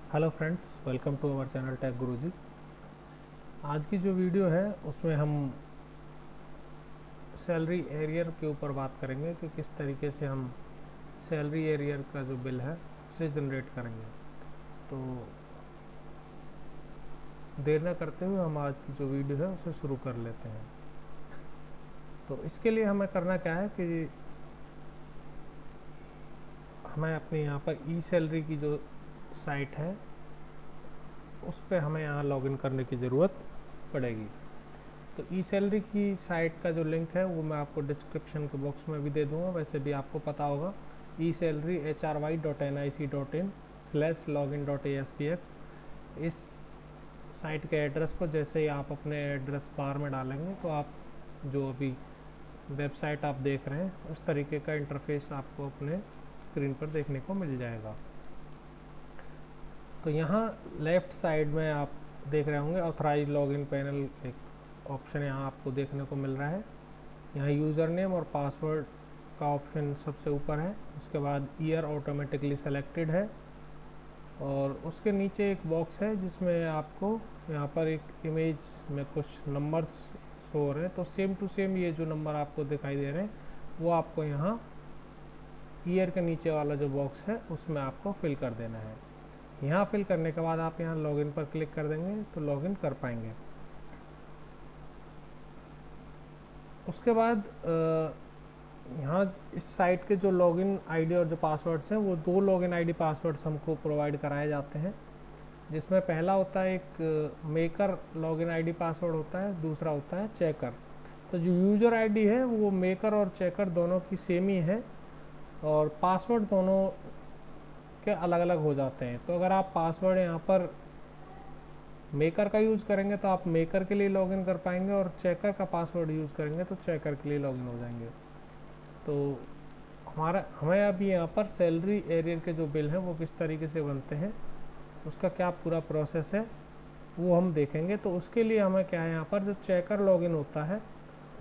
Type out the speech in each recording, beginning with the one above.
Hello friends, welcome to our channel tech Guruji. आज की जो वीडियो है उसमें हम सैलरी एरियर के ऊपर बात करेंगे कि किस तरीके से हम सैलरी एरियर का जो बिल है उसे जनरेट करेंगे। तो देर न करते हुए हम आज की जो वीडियो है उसे शुरू कर लेते हैं। तो इसके लिए हमें करना क्या है कि हमें अपने यहाँ पर ई सैलरी की जो साइट है उस पर हमें यहाँ लॉगिन करने की ज़रूरत पड़ेगी। तो ई सैलरी की साइट का जो लिंक है वो मैं आपको डिस्क्रिप्शन के बॉक्स में भी दे दूँगा। वैसे भी आपको पता होगा esalary.hry.in/login.aspx इस साइट के एड्रेस को जैसे ही आप अपने एड्रेस बार में डालेंगे तो आप जो अभी वेबसाइट आप देख रहे हैं उस तरीके का इंटरफेस आपको अपने स्क्रीन पर देखने को मिल जाएगा। तो यहाँ लेफ़्ट साइड में आप देख रहे होंगे ऑथराइज लॉगिन पैनल, एक ऑप्शन यहाँ आपको देखने को मिल रहा है। यहाँ यूज़र नेम और पासवर्ड का ऑप्शन सबसे ऊपर है। उसके बाद ईयर ऑटोमेटिकली सेलेक्टेड है और उसके नीचे एक बॉक्स है जिसमें आपको यहाँ पर एक इमेज में कुछ नंबर्स शो हो रहे हैं। तो सेम टू सेम ये जो नंबर आपको दिखाई दे रहे हैं वो आपको यहाँ ईयर के नीचे वाला जो बॉक्स है उसमें आपको फिल कर देना है। यहाँ फिल करने के बाद आप यहाँ लॉगिन पर क्लिक कर देंगे तो लॉगिन कर पाएंगे। उसके बाद यहाँ इस साइट के जो लॉगिन आईडी और जो पासवर्ड्स हैं वो दो लॉगिन आईडी पासवर्ड्स हमको प्रोवाइड कराए जाते हैं, जिसमें पहला होता है एक मेकर लॉगिन आईडी पासवर्ड होता है, दूसरा होता है चेकर। तो जो यूज़र आईडी है वो मेकर और चेकर दोनों की सेम ही है और पासवर्ड दोनों के अलग अलग हो जाते हैं। तो अगर आप पासवर्ड यहाँ पर मेकर का यूज़ करेंगे तो आप मेकर के लिए लॉगिन कर पाएंगे और चेकर का पासवर्ड यूज़ करेंगे तो चेकर के लिए लॉगिन हो जाएंगे। तो हमें अभी यहाँ पर सैलरी एरियर के जो बिल हैं वो किस तरीके से बनते हैं, उसका क्या पूरा प्रोसेस है वो हम देखेंगे। तो उसके लिए हमें क्या है, यहाँ पर जो चेकर लॉगिन होता है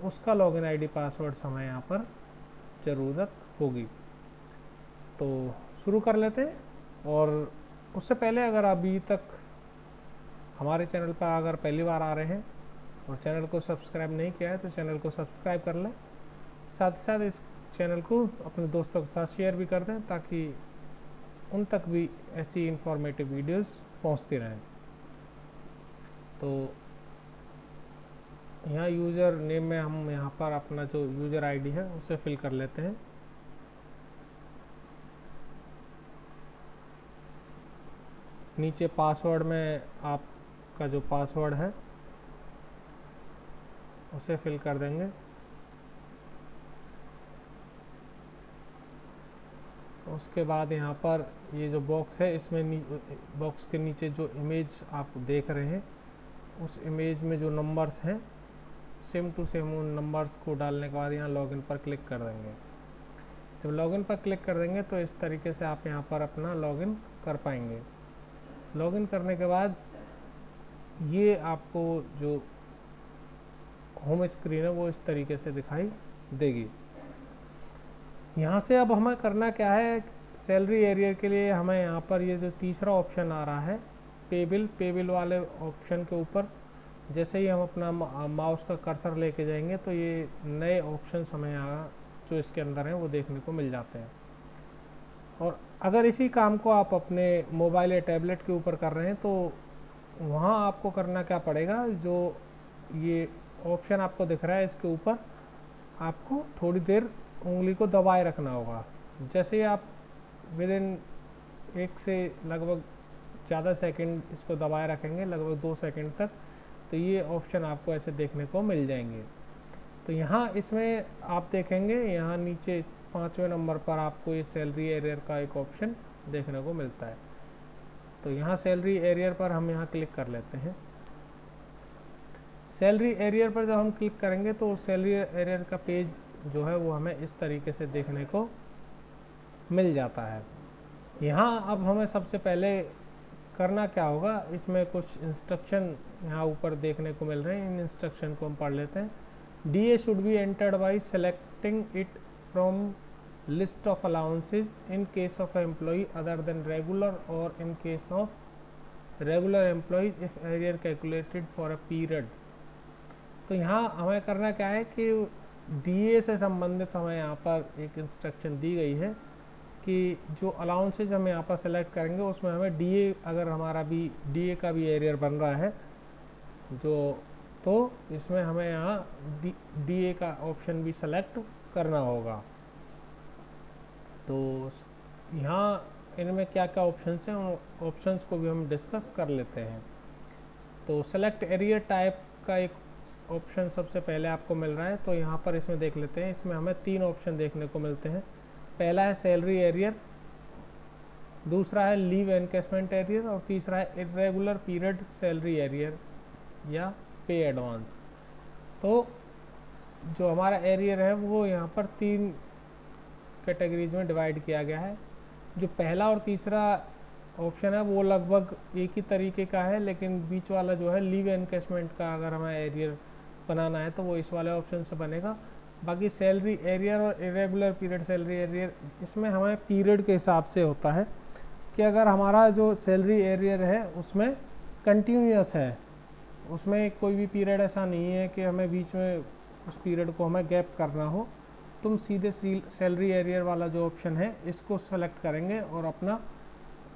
उसका लॉगिन आईडी पासवर्ड हमें यहाँ पर ज़रूरत होगी। तो शुरू कर लेते हैं। और उससे पहले अगर अभी तक हमारे चैनल पर अगर पहली बार आ रहे हैं और चैनल को सब्सक्राइब नहीं किया है तो चैनल को सब्सक्राइब कर लें। साथ ही साथ इस चैनल को अपने दोस्तों के साथ शेयर भी कर दें ताकि उन तक भी ऐसी इंफॉर्मेटिव वीडियोस पहुंचती रहें। तो यहाँ यूज़र नेम में हम यहाँ पर अपना जो यूज़र आईडी है उसे फिल कर लेते हैं। नीचे पासवर्ड में आपका जो पासवर्ड है उसे फिल कर देंगे। उसके बाद यहाँ पर ये जो बॉक्स है इसमें बॉक्स के नीचे जो इमेज आप देख रहे हैं उस इमेज में जो नंबर्स हैं सेम टू सेम उन नंबर्स को डालने के बाद यहाँ लॉगिन पर क्लिक कर देंगे। जब लॉगिन पर क्लिक कर देंगे तो इस तरीके से आप यहाँ पर अपना लॉगिन कर पाएंगे। लॉगिन करने के बाद ये आपको जो होम स्क्रीन है वो इस तरीके से दिखाई देगी। यहाँ से अब हमें करना क्या है, सैलरी एरियर के लिए हमें यहाँ पर ये जो तीसरा ऑप्शन आ रहा है पे बिल वाले ऑप्शन के ऊपर जैसे ही हम अपना माउस का कर्सर लेके जाएंगे तो ये नए ऑप्शंस हमें यहाँ जो इसके अंदर हैं वो देखने को मिल जाते हैं। और अगर इसी काम को आप अपने मोबाइल या टैबलेट के ऊपर कर रहे हैं तो वहाँ आपको करना क्या पड़ेगा, जो ये ऑप्शन आपको दिख रहा है इसके ऊपर आपको थोड़ी देर उंगली को दबाए रखना होगा। जैसे ही आप विद इन 1 से लगभग ज़्यादा सेकंड इसको दबाए रखेंगे, लगभग 2 सेकंड तक, तो ये ऑप्शन आपको ऐसे देखने को मिल जाएंगे। तो यहाँ इसमें आप देखेंगे यहाँ नीचे 5वें नंबर पर आपको ये सैलरी एरियर का एक ऑप्शन देखने को मिलता है। तो यहाँ सैलरी एरियर पर हम यहाँ क्लिक कर लेते हैं। सैलरी एरियर पर जब हम क्लिक करेंगे तो सैलरी एरियर का पेज जो है वो हमें इस तरीके से देखने को मिल जाता है। यहाँ अब हमें सबसे पहले करना क्या होगा, इसमें कुछ इंस्ट्रक्शन यहाँ ऊपर देखने को मिल रहे हैं। इन इंस्ट्रक्शन को हम पढ़ लेते हैं। DA should be entered by selecting it from list of allowances in case of an employee other than regular or in case of regular employees if arrear calculated for a period. तो यहाँ हमें करना क्या है कि DA से संबंधित हमें यहाँ पर एक इंस्ट्रक्शन दी गई है कि जो अलाउंसेज हम यहाँ पर सेलेक्ट करेंगे उसमें हमें डीए, अगर हमारा भी डीए का भी एरियर बन रहा है जो, तो इसमें हमें यहाँ डीए का ऑप्शन भी सेलेक्ट करना होगा। तो यहाँ इनमें क्या क्या ऑप्शंस हैं, उन ऑप्शंस को भी हम डिस्कस कर लेते हैं। तो सेलेक्ट एरियर टाइप का एक ऑप्शन सबसे पहले आपको मिल रहा है, तो यहाँ पर इसमें देख लेते हैं। इसमें हमें 3 ऑप्शन देखने को मिलते हैं। पहला है सैलरी एरियर, दूसरा है लीव एनकेसमेंट एरियर और तीसरा है इरेगुलर पीरियड सैलरी एरियर या पे एडवांस। तो जो हमारा एरियर है वो यहाँ पर 3 कैटेगरीज में डिवाइड किया गया है। जो पहला और तीसरा ऑप्शन है वो लगभग एक ही तरीके का है, लेकिन बीच वाला जो है लीव एनकेसमेंट का अगर हमें एरियर बनाना है तो वो इस वाले ऑप्शन से बनेगा। बाकी सैलरी एरियर और इरेगुलर पीरियड सैलरी एरियर, इसमें हमें पीरियड के हिसाब से होता है कि अगर हमारा जो सैलरी एरियर है उसमें कंटिन्यूस है, उसमें कोई भी पीरियड ऐसा नहीं है कि हमें बीच में उस पीरियड को हमें गैप करना हो, तुम सीधे सैलरी एरियर वाला जो ऑप्शन है इसको सेलेक्ट करेंगे और अपना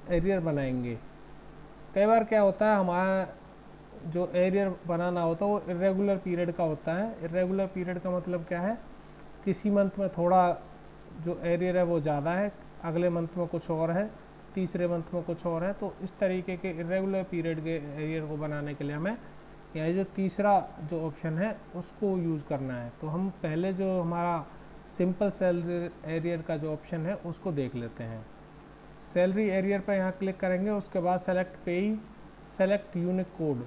एरियर बनाएंगे। कई बार क्या होता है, हमारा जो एरियर बनाना होता है वो इरेगुलर पीरियड का होता है। इरेगुलर पीरियड का मतलब क्या है, किसी मंथ में थोड़ा जो एरियर है वो ज़्यादा है, अगले मंथ में कुछ और है, तीसरे मंथ में कुछ और है। तो इस तरीके के इरेगुलर पीरियड के एरियर को बनाने के लिए हमें यह जो तीसरा जो ऑप्शन है उसको यूज़ करना है। तो हम पहले जो हमारा सिंपल सैलरी एरियर का जो ऑप्शन है उसको देख लेते हैं। सैलरी एरियर पर यहाँ क्लिक करेंगे, उसके बाद सेलेक्ट पेई, सेलेक्ट यूनिक कोड।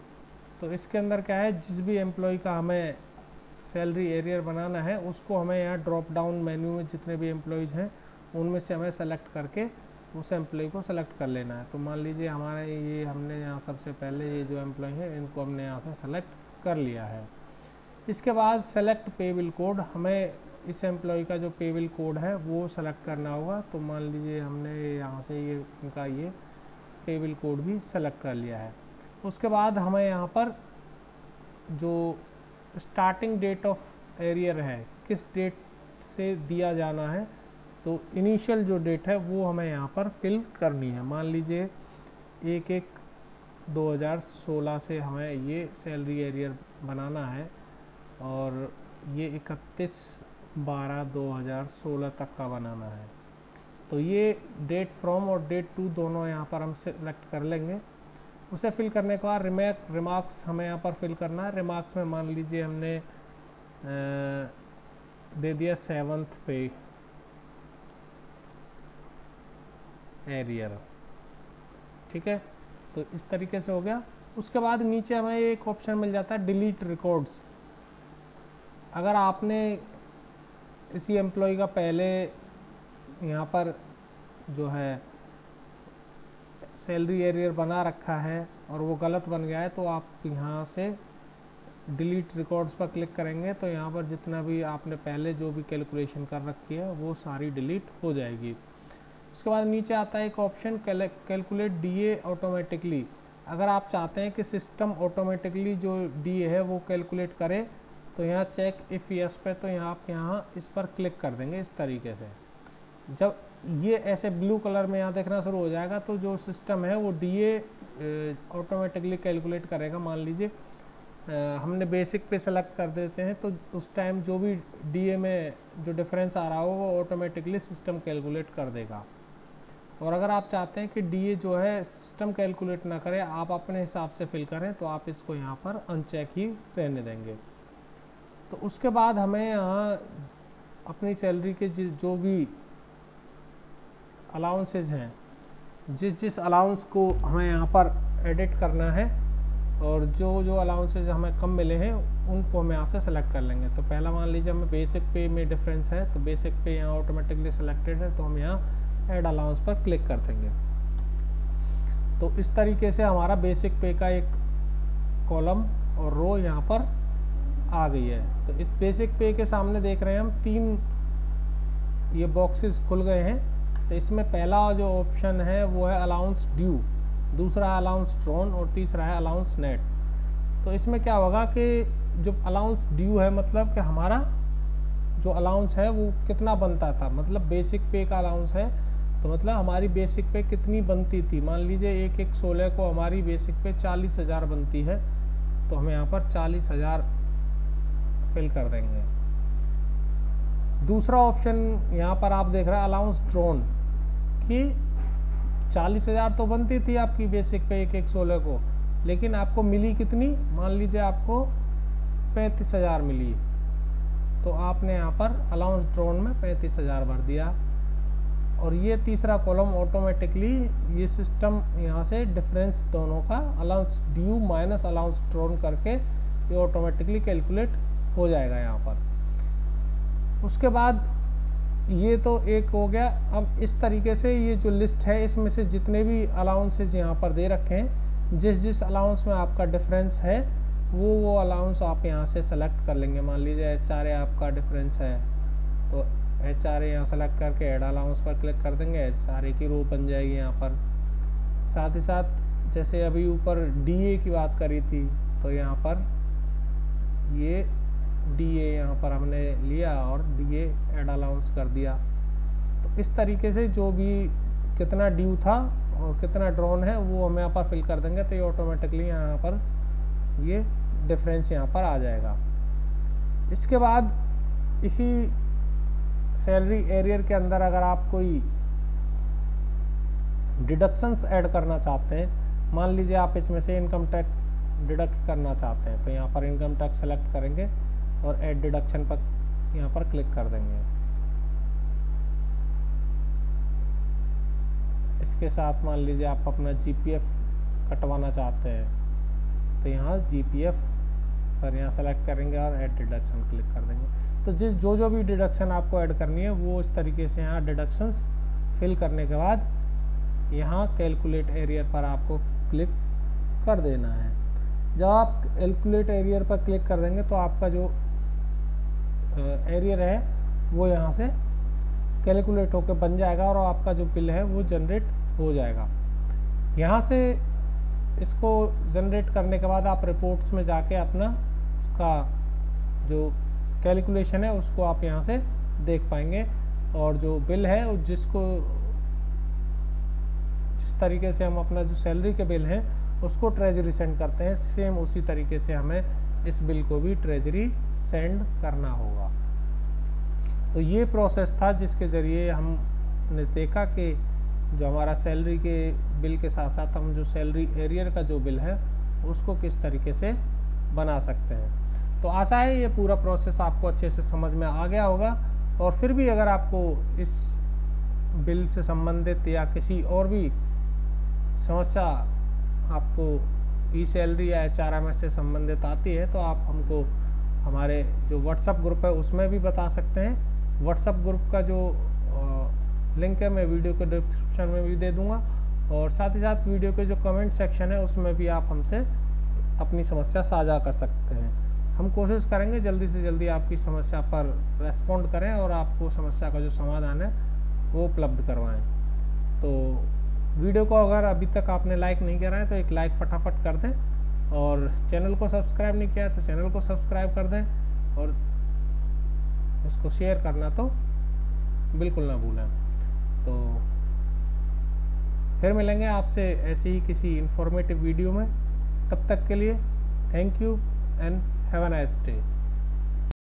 तो इसके अंदर क्या है, जिस भी एम्प्लॉय का हमें सैलरी एरियर बनाना है उसको हमें यहाँ ड्रॉप डाउन मेन्यू में जितने भी एम्प्लॉयज़ हैं उनमें से हमें सेलेक्ट करके उस एम्प्लॉय को सेलेक्ट कर लेना है। तो मान लीजिए हमारे ये हमने यहाँ सबसे पहले ये जो एम्प्लॉय है इनको हमने यहाँ से सेलेक्ट कर लिया है। इसके बाद सेलेक्ट पेबिल कोड, हमें इस एम्प्लॉय का जो पेबिल कोड है वो सेलेक्ट करना होगा। तो मान लीजिए हमने यहाँ से ये इनका ये पेबिल कोड भी सेलेक्ट कर लिया है। उसके बाद हमें यहाँ पर जो स्टार्टिंग डेट ऑफ एरियर है किस डेट से दिया जाना है, तो इनिशियल जो डेट है वो हमें यहाँ पर फिल करनी है। मान लीजिए 1/1/2016 से हमें ये सैलरी एरियर बनाना है और ये 31/12/2016 तक का बनाना है। तो ये डेट फ्रॉम और डेट टू दोनों यहाँ पर हम सेलेक्ट कर लेंगे। उसे फिल करने के बाद रिमार्क्स हमें यहाँ पर फिल करना है। रिमार्क्स में मान लीजिए हमने दे दिया 7th पे एरियर, ठीक है। तो इस तरीके से हो गया। उसके बाद नीचे हमें एक ऑप्शन मिल जाता है डिलीट रिकॉर्ड्स। अगर आपने इसी एम्प्लॉय का पहले यहाँ पर जो है सैलरी एरियर बना रखा है और वो गलत बन गया है, तो आप यहाँ से डिलीट रिकॉर्ड्स पर क्लिक करेंगे तो यहाँ पर जितना भी आपने पहले जो भी कैलकुलेशन कर रखी है वो सारी डिलीट हो जाएगी। उसके बाद नीचे आता है एक ऑप्शन कैलकुलेट डीए ऑटोमेटिकली। अगर आप चाहते हैं कि सिस्टम ऑटोमेटिकली जो डीए है वो कैलकुलेट करे, तो यहाँ चेक इफ़ यस पे, तो यहाँ आप यहाँ इस पर क्लिक कर देंगे इस तरीके से। जब ये ऐसे ब्लू कलर में यहाँ देखना शुरू हो जाएगा तो जो सिस्टम है वो डीए ऑटोमेटिकली कैलकुलेट करेगा। मान लीजिए हमने बेसिक पे सेलेक्ट कर देते हैं तो उस टाइम जो भी डीए में जो डिफरेंस आ रहा हो वो ऑटोमेटिकली सिस्टम कैलकुलेट कर देगा। और अगर आप चाहते हैं कि डीए जो है सिस्टम कैलकुलेट ना करे, आप अपने हिसाब से फिल करें, तो आप इसको यहाँ पर अनचेक ही रहने देंगे। तो उसके बाद हमें यहाँ अपनी सैलरी के जो भी अलाउंसेज हैं, जिस अलाउंस को हमें यहाँ पर एडिट करना है और जो अलाउंसेज हमें कम मिले हैं उनको हम यहाँ से सेलेक्ट कर लेंगे। तो पहला मान लीजिए हमें बेसिक पे में डिफरेंस है, तो बेसिक पे यहाँ ऑटोमेटिकली सेलेक्टेड है, तो हम यहाँ ऐड अलाउंस पर क्लिक कर देंगे। तो इस तरीके से हमारा बेसिक पे का एक कॉलम और रो यहाँ पर आ गई है। तो इस बेसिक पे के सामने देख रहे हैं हम 3 ये बॉक्सेस खुल गए हैं। तो इसमें पहला जो ऑप्शन है वो है अलाउंस ड्यू, दूसरा है अलाउंस ड्रॉन और तीसरा है अलाउंस नेट। तो इसमें क्या होगा कि जो अलाउंस ड्यू है, मतलब कि हमारा जो अलाउंस है वो कितना बनता था, मतलब बेसिक पे का अलाउंस है, तो मतलब हमारी बेसिक पे कितनी बनती थी। मान लीजिए एक 16 को हमारी बेसिक पे 40,000 बनती है, तो हम यहाँ पर 40,000 फिल कर देंगे। दूसरा ऑप्शन यहाँ पर आप देख रहे हैं अलाउंस ड्रॉन कि 40,000 तो बनती थी आपकी बेसिक पे एक 16 को, लेकिन आपको मिली कितनी, मान लीजिए आपको 35,000 मिली, तो आपने यहाँ पर अलाउंस ड्रॉन में 35,000 भर दिया। और ये तीसरा कॉलम ऑटोमेटिकली ये सिस्टम यहाँ से डिफरेंस दोनों का allowance due minus allowance drawn करके ये ऑटोमेटिकली कैलकुलेट हो जाएगा यहाँ पर। उसके बाद ये तो एक हो गया। अब इस तरीके से ये जो लिस्ट है इसमें से जितने भी अलाउंसेज यहाँ पर दे रखे हैं, जिस अलाउंस में आपका डिफरेंस है वो अलाउंस आप यहाँ से सेलेक्ट कर लेंगे। मान लीजिए HRA आपका डिफरेंस है, तो HRA यहाँ सेलेक्ट करके ऐड अलाउंस पर क्लिक कर देंगे, HRA की रो बन जाएगी यहाँ पर। साथ ही साथ जैसे अभी ऊपर DA की बात करी थी, तो यहाँ पर ये DA यहाँ पर हमने लिया और DA ऐड अलाउंस कर दिया। तो इस तरीके से जो भी कितना ड्यू था और कितना ड्रॉन है वो हम यहाँ पर फिल कर देंगे, तो ये ऑटोमेटिकली यहाँ पर ये डिफरेंस यहाँ पर आ जाएगा। इसके बाद इसी सैलरी एरियर के अंदर अगर आप कोई डिडक्शंस ऐड करना चाहते हैं, मान लीजिए आप इसमें से इनकम टैक्स डिडक्ट करना चाहते हैं, तो यहाँ पर इनकम टैक्स सेलेक्ट करेंगे और ऐड डिडक्शन पर यहाँ पर क्लिक कर देंगे। इसके साथ मान लीजिए आप अपना GPF कटवाना चाहते हैं, तो यहाँ GPF पर यहाँ सेलेक्ट करेंगे और ऐड डिडक्शन क्लिक कर देंगे। तो जो भी डिडक्शन आपको ऐड करनी है वो इस तरीके से यहाँ डिडक्शंस फिल करने के बाद यहाँ कैलकुलेट एरियर पर आपको क्लिक कर देना है। जब आप कैलकुलेट एरियर पर क्लिक कर देंगे तो आपका जो एरियर है वो यहाँ से कैलकुलेट होकर बन जाएगा और आपका जो बिल है वो जनरेट हो जाएगा। यहाँ से इसको जनरेट करने के बाद आप रिपोर्ट्स में जाके अपना उसका जो कैलकुलेशन है उसको आप यहाँ से देख पाएंगे, और जो बिल है जिस तरीके से हम अपना जो सैलरी के बिल हैं उसको ट्रेजरी सेंड करते हैं, सेम उसी तरीके से हमें इस बिल को भी ट्रेजरी सेंड करना होगा। तो ये प्रोसेस था जिसके ज़रिए हमने देखा कि जो हमारा सैलरी के बिल के साथ साथ हम जो सैलरी एरियर का जो बिल है उसको किस तरीके से बना सकते हैं। तो आशा है ये पूरा प्रोसेस आपको अच्छे से समझ में आ गया होगा। और फिर भी अगर आपको इस बिल से संबंधित या किसी और भी समस्या आपको ई-सैलरी या HRMS से संबंधित आती है, तो आप हमको हमारे जो व्हाट्सएप ग्रुप है उसमें भी बता सकते हैं। व्हाट्सएप ग्रुप का जो लिंक है मैं वीडियो के डिस्क्रिप्शन में भी दे दूंगा, और साथ ही साथ वीडियो के जो कमेंट सेक्शन है उसमें भी आप हमसे अपनी समस्या साझा कर सकते हैं। हम कोशिश करेंगे जल्दी से जल्दी आपकी समस्या पर रेस्पॉन्ड करें और आपको समस्या का जो समाधान है वो उपलब्ध करवाएं। तो वीडियो को अगर अभी तक आपने लाइक नहीं करा है तो एक लाइक फटाफट कर दें, और चैनल को सब्सक्राइब नहीं किया है तो चैनल को सब्सक्राइब कर दें, और इसको शेयर करना तो बिल्कुल ना भूलें। तो फिर मिलेंगे आपसे ऐसी ही किसी इंफॉर्मेटिव वीडियो में। तब तक के लिए thank you and have a nice day.